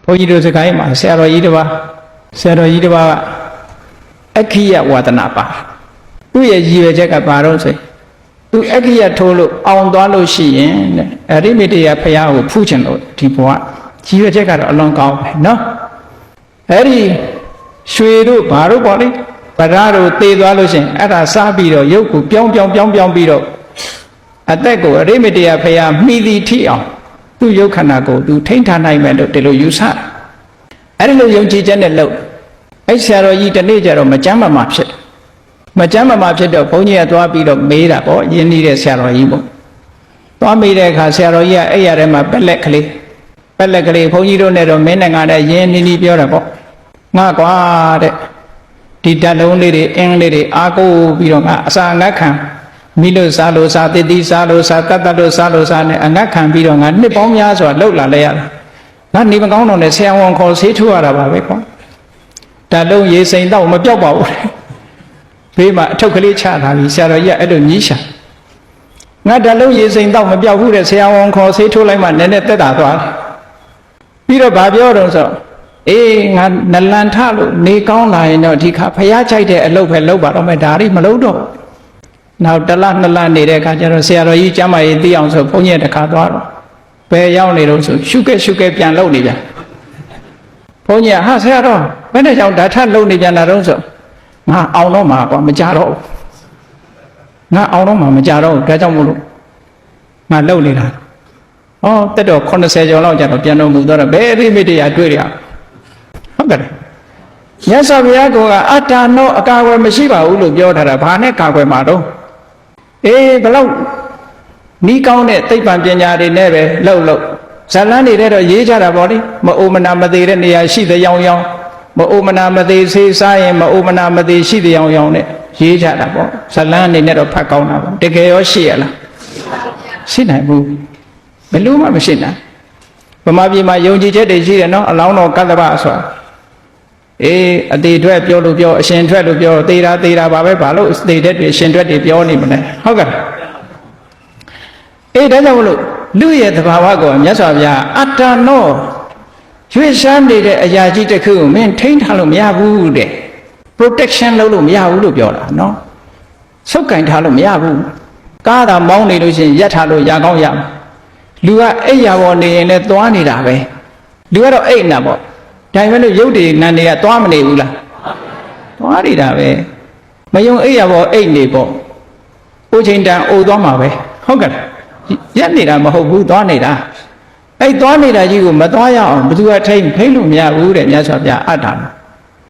ဘုန်းကြီးတို့စကိုင်းမှာဆရာတော်ကြီးတစ်ပါးအခိယဝါဒနာပါသူ့ရဲ့ရည်ရွယ်ချက်ကဘာလို့ဆိုသူအခိယထိုးလို့အောင်သွားလို့ရှိရင်အရိမိတယဖရာကိုဖူးချင်လို့ဒီဘဝရည်ရွယ်ချက်ကတော့အလွန်ကောင်းပဲနော်အဲ့ဒီရွှေတို့ဘာတို့ပေါ့လေဗရာတို့သေသွားလို့ရှိရင်အဲ့ဒါစားပြီးတော့ရုပ်ကိုပြောင်းပြီးတော့အသက်ကိုအရိမိတယဖရာမှီသည်ထိအောင်သူ့ရုပ်ခန္ဓာကိုသူထိန်းထားနိုင်မယ်လို့ဒီလိုယူဆအဲ့ဒီလိုယုံကြည်ချက်နဲ့လို့အဲ့ဆရာတော်ကြီးတနေ့ကျတော့မကြမ်းမဖြစ်တော့ဘုန်းကြီးကသွားပြီးတော့မေးတာပေါ့ယဉ်နေတဲ့ဆရာတော်ကြီးပေါ့သွားမေးတဲ့အခါဆရာတော်ကြီးကအဲ့ရထဲမှာပက်လက်ကလေးဘုန်းကြီးတို့နဲ့တော့မင်းနဲ့ငါနဲ့ယဉ်နီးပြောတာပေါ့ငါကွာတဲ့ဒီဓာတ်လုံးလေးတွေအင်းလေးတွေအားကိုးပြီးတော့ငါအစာငတ်ခံမိလို့စားလို့စားတတိစားလို့စားတတ်လို့စားလို့စားနဲ့အငတ်ခံပြီးတော့ငါနှစ်ပေါင်းများစွာလှုပ်လာလဲရတာငါနေမကောင်းတော့နဲ့ဆရာဝန်ခေါ်ဆေးထိုးရတာပါပဲကွာဓာတ်လုံးရေစိမ်တော့မပြောက်ပါဘူးဘေးမှာအထုပ်ကလေးချထားပြီးဆရာတော်ကြီးကအဲ့လိုညှိရှာငါဓာတ်လုံးရေစိမ်တော့မပြောက်ဘူးတဲ့ဆရာဝန်ခေါ်ဆေးထိုးလိုက်မှနည်းနည်းသက်သာသွားပြီးတော့ဗာပြောတော့ဆိုအေးငါနလန်ထလို့နေကောင်းလာရင်တော့ဒီခါဖျားချိုက်တဲ့အလုပ်ပဲလုပ်ပါတော့မယ်ဒါတွေမလုပ်တော့နောက်တစ်လနှစ်လနေတဲ့အခါကျတော့ဆရာတော်ကြီးကျမ်းမာရေးသိအောင်ဆိုဘုန်းကြီးတစ်ခါသွားတော့ဘယ်ရောက်နေတော့ဆိုရှုခဲ့ပြန်လုပ်နေပြန်ဘုန်းကြီးကဟာဆရာတော်ဘယ်နဲ့ကြောင့်ဓာတ်ထလုပ်နေပြန်တာတော့ဆိုငါအောင်တော့မှာကွာမကြတော့ငါအောင်တော့မှာမကြတော့ဒါကြောင့်မို့လို့ငါလုပ်နေတာဩတက်တော့80ကျော်လောက်ကျတော့ပြန်တော်မူတော့ဘယ်အရိမိတရာတွေ့ရဟုတ်ကဲ့မြတ်စွာဘုရားကအတ္တနောအကာအကွယ်မရှိပါဘူးလို့ပြောထားတာဘာနဲ့ကာကွယ်မှာတော့အေးဘလောက်နီးကောင်းတဲ့သိပ္ပံပညာတွေနဲ့ပဲလှုပ်ဇလန်းနေတဲ့တော့ရေးကြတာပေါ့လေမအိုမနာမသေးတဲ့နေရာရှိတဲ့ရောင်မအိုမနာမသေးဆေးစားရင်မအိုမနာမသေးရှိတဲ့ရောင်နဲ့ရေးကြတာပေါ့ဇလန်းအနေနဲ့တော့ဖတ်ကောင်းတာပေါ့တကယ်ရောရှိရလားရှိနိုင်ဘူးဘယ်လို့မှမရှိနိုင်ဗမာပြည်မှာယုံကြည်ချက်တွေရှိတယ်နော်အလောင်းတော်ကတ္တဗဆိုတာအေးအသေးထွက်ပြောလို့ပြောအရှင်ထွက်လို့ပြောသေတာပါပဲဘာလို့သေတဲ့တွေရှင်ထွက်တွေပြောနေမလဲဟုတ်ကဲ့အေးဒါကြောင့်မလို့လူရဲ့သဘာဝကိုမြတ်စွာဘုရားအတ္တနောရွေ့ရှားနေတဲ့အရာကြီးတစ်ခုကိုမင်းထိန်းထားလို့မရဘူးတဲ့ protection လုပ်လို့မရဘူးလို့ပြောတာနော်ဆုပ်ကင်ထားလို့မရဘူးကားတာမောင်းနေလို့ရှိရင်ရက်ထားလို့ရကောင်းရမှာလူကအိပ်ရာပေါ်နေရင်လည်းသွားနေတာပဲလူကတော့အိပ်နေတာပေါ့ဒါပေမဲ့လို့ရုပ်တွေနာနေကသွားမနေဘူးလားသွားနေတာပဲမယုံအိပ်ရာပေါ်အိပ်နေပေါ့အိုးချိန်တန်အိုသွားမှာပဲဟုတ်ကဲ့ရက်နေတာမဟုတ်ဘူးသွားနေတာအဲ့သွားနေတာကြီးကိုမသွားရအောင်ဘယ်သူကထိန်းလို့မရဘူးတဲ့မြတ်စွာဘုရားအတ္တ